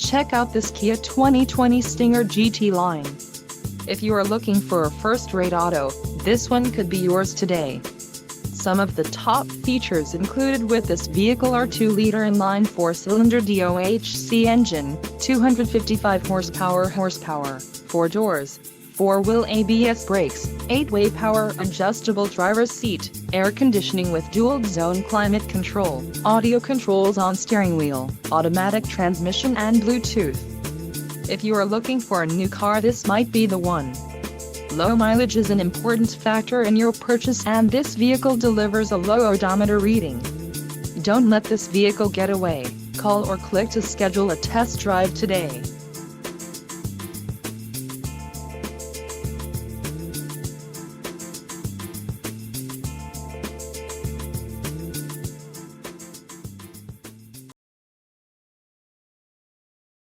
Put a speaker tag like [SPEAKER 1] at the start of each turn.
[SPEAKER 1] Check out this Kia 2020 Stinger GT line. If you are looking for a first-rate auto, this one could be yours today. Some of the top features included with this vehicle are 2-liter inline 4-cylinder DOHC engine, 255 horsepower, 4 doors, 4-wheel ABS brakes, 8-way power adjustable driver's seat, air conditioning with dual-zone climate control, audio controls on steering wheel, automatic transmission and Bluetooth. If you are looking for a new car, this might be the one. Low mileage is an important factor in your purchase, and this vehicle delivers a low odometer reading. Don't let this vehicle get away. Call or click to schedule a test drive today.